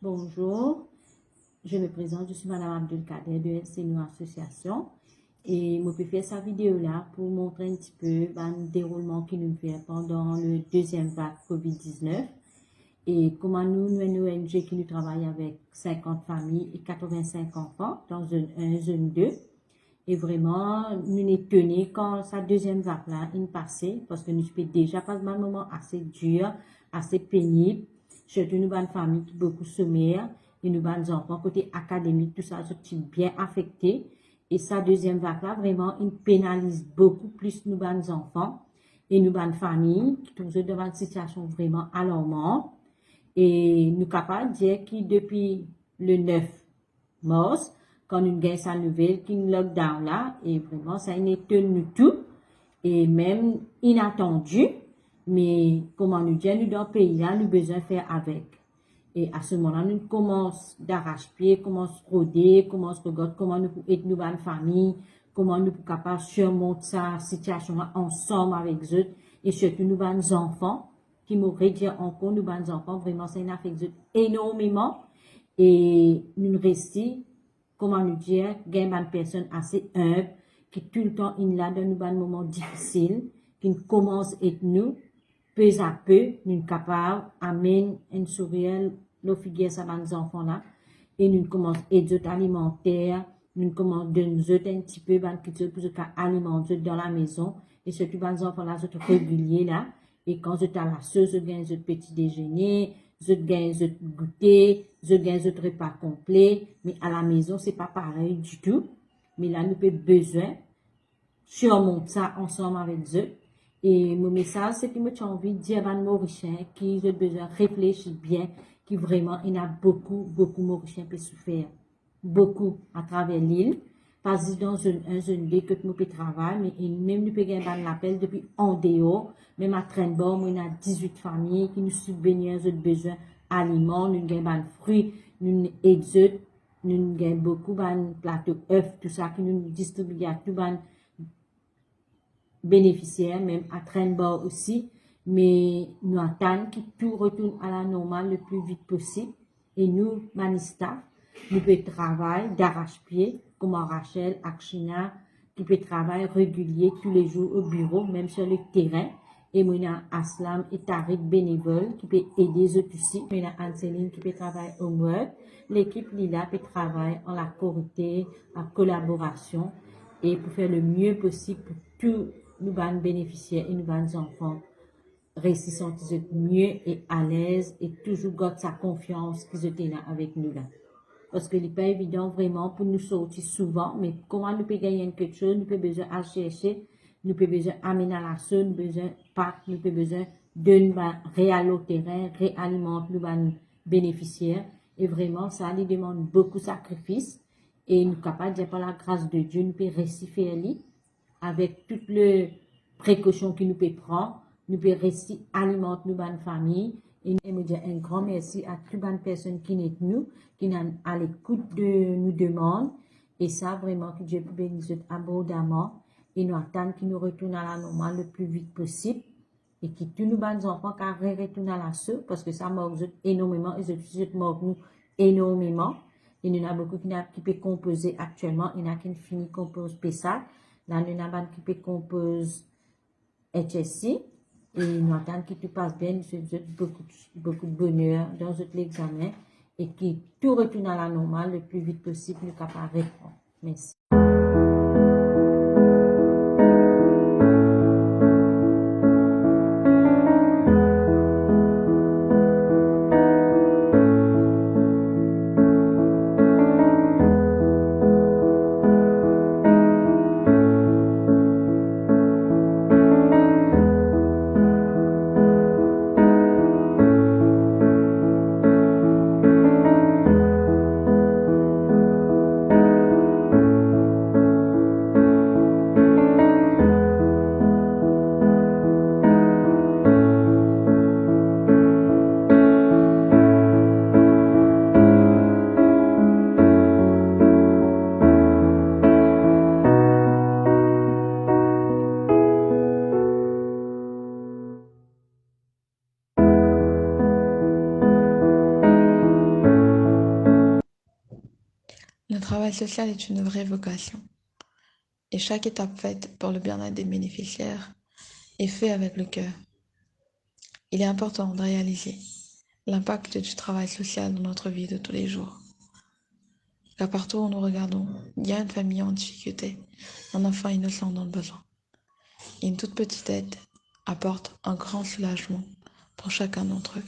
Bonjour, je me présente, je suis Madame Abdelkader de Senior Association et je peux faire cette vidéo là pour montrer un petit peu le déroulement qui nous fait pendant le deuxième vague COVID-19 et comment nous, une ONG qui nous travaille avec 50 familles et 85 enfants dans une zone 2. Et vraiment, nous nous tenons quand sa deuxième vague là est passée parce que nous sommes déjà passé un moment assez dur, assez pénible. Surtout nous avons une famille qui est beaucoup sommaire et nous avons des enfants côté académique, tout ça, c'est bien affecté. Et sa deuxième vague là, vraiment, il pénalise beaucoup plus nous avons des enfants et nous avons une famille qui sont dans une situation vraiment alarmante. Et nous sommes capables de dire que depuis le 9 mars, quand nous gagnons sa nouvelle, qui nous lockdown là, et vraiment, ça n'est tenu tout, et même inattendu, mais comment nous dire, nous dans le pays là, nous besoin de faire avec. Et à ce moment-là, nous commençons d'arrache-pied, commençons à rôder, commençons à regarder comment nous pouvons aider nous dans la famille, comment nous pouvons capables de surmonter sa situation là ensemble avec eux, et surtout nous avons des enfants, qui m'auraient dit encore, nous avons des enfants, vraiment, ça nous affecte énormément, et nous restons, comment nous dire, il y a une personne assez humble, qui tout le temps est là dans nous dans moments difficiles, qui commence à être nous, peu à peu, nous sommes capables d'amener un sourire, nos figures, ça va nos enfants là, et nous commençons à aider alimentaire, nous commençons à donner un petit peu de culture pour alimenter dans la maison, et surtout, les enfants là, sont réguliers là, et quand je suis à la sauce, je gagne un petit déjeuner, je gagne un goûter, je gagne un repas complet, mais à la maison, c'est pas pareil du tout. Mais là, nous avons besoin surmonter ça ensemble avec eux. Et mon message, c'est que j'ai envie de dire à nos Mauriciens qui ont besoin de réfléchir bien, qui vraiment, il y a beaucoup Mauriciens qui souffrent. Beaucoup à travers l'île. Parce que dans une zone B que nous pouvons travailler, mais même nous pouvons gagner l'appel depuis en dehors, même à Trenbord, nous avons 18 familles qui nous subviennent aux besoins aliments, nous gagnons fruits, nous aidons, nous gagnons beaucoup de plateaux œufs, tout ça qui nous distribue à tous les bénéficiaires, même à Trenbord aussi, mais nous attendons que tout retourne à la normale le plus vite possible, et nous, Manista, nous pouvons travailler d'arrache-pied, comme Rachel, Akshina, qui peut travailler régulier tous les jours au bureau, même sur le terrain. Et moi, Aslam et Tariq bénévole, qui peut aider les autres aussi. Moi, Anseline, qui peut travailler au web. L'équipe Lila peut travailler en la Corité, en collaboration, et pour faire le mieux possible pour tous nous bénéficiaires et nous enfants. Réussissant qu'ils soient mieux et à l'aise et toujours garder sa confiance qu'ils étaient là avec nous là. Parce que ce n'est pas évident vraiment pour nous sortir souvent, mais comment nous pouvons gagner quelque chose, nous pouvons besoin de chercher, nous pouvons besoin d'amener à la seule, nous pouvons besoin de pas, nous pouvons besoin de nous réaller au terrain, réalimenter nous bénéficiaires. Et vraiment, ça lui demande beaucoup de sacrifices. Et nous sommes capables de dire par la grâce de Dieu, nous pouvons rester faire avec toutes les précautions que nous pouvons prendre. Nous pouvons rester alimenter nos familles. Et nous dire un grand merci à toutes les personnes qui sont nous, qui sont à l'écoute de nos demandes. Et ça, vraiment, que Dieu peut bénir abondamment. Et nous attendons qu'ils nous retournent à la normale le plus vite possible. Et que tous nos enfants retournent à la sauce, parce que ça manque énormément. Et ça manque nous énormément. Et nous avons beaucoup qui peut composer actuellement. Il y en a qui fini compose PESA. Là, nous avons qui peut composer HSC. Et nous attendons que tout passe bien, nous souhaitons beaucoup de bonheur dans l'examen et que tout retourne à la normale le plus vite possible, nous capables de répondre. Merci. travail social est une vraie vocation et chaque étape faite pour le bien-être des bénéficiaires est faite avec le cœur. Il est important de réaliser l'impact du travail social dans notre vie de tous les jours. Car partout où nous regardons, il y a une famille en difficulté, un enfant innocent dans le besoin. Et une toute petite aide apporte un grand soulagement pour chacun d'entre eux.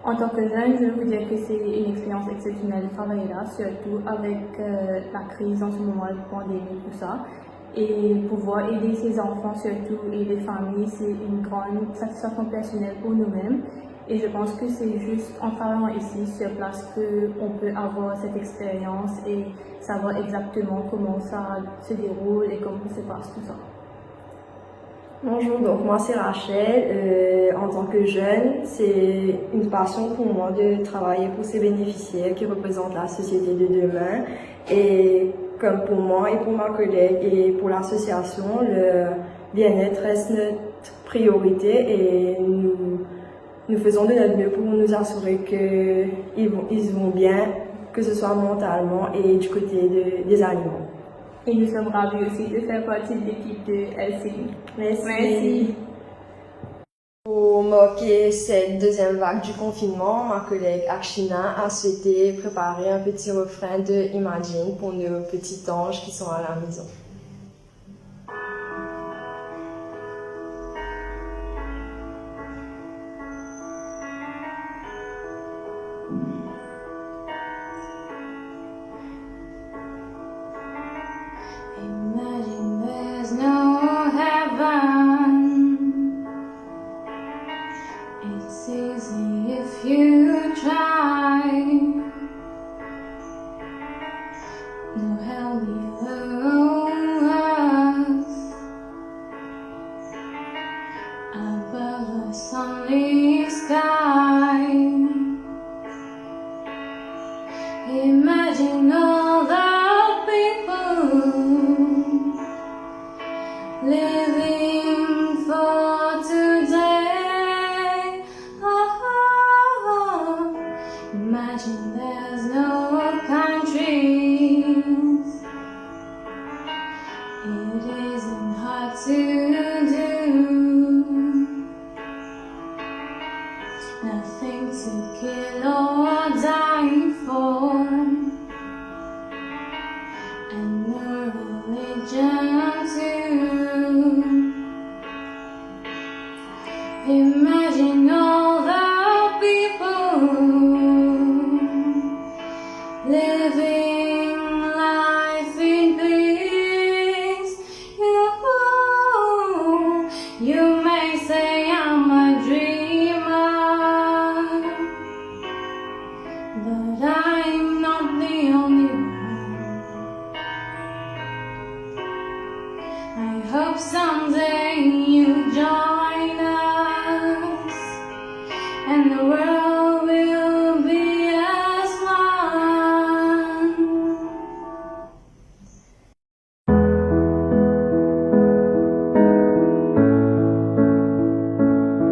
En tant que jeune, je veux dire que c'est une expérience exceptionnelle de travailler là, surtout avec la crise en ce moment, la pandémie, tout ça. Et pouvoir aider ces enfants surtout et les familles, c'est une grande satisfaction personnelle pour nous-mêmes. Et je pense que c'est juste en travaillant ici sur place qu'on peut avoir cette expérience et savoir exactement comment ça se déroule et comment se passe tout ça. Bonjour, donc moi c'est Rachel. En tant que jeune, c'est une passion pour moi de travailler pour ces bénéficiaires qui représentent la société de demain. Et comme pour moi et pour ma collègue et pour l'association, le bien-être reste notre priorité et nous faisons de notre mieux pour nous assurer qu'ils vont bien, que ce soit mentalement et du côté des animaux. Et nous sommes ravis aussi de faire partie de l'équipe de LCI. Merci. Pour marquer cette deuxième vague du confinement, ma collègue Akshina a souhaité préparer un petit refrain de Imagine pour nos petits anges qui sont à la maison. Imagine there's no heaven. It's easy if you try. No hell below us. Above a sunny sky. Imagine all the living for today. Oh, imagine there's no countries. It isn't hard to do. Nothing to kill or die for. And no religion too. Imagine all the people living life in peace. You may say I'm a dreamer, but I'm not the only one. I hope someday you join us and the world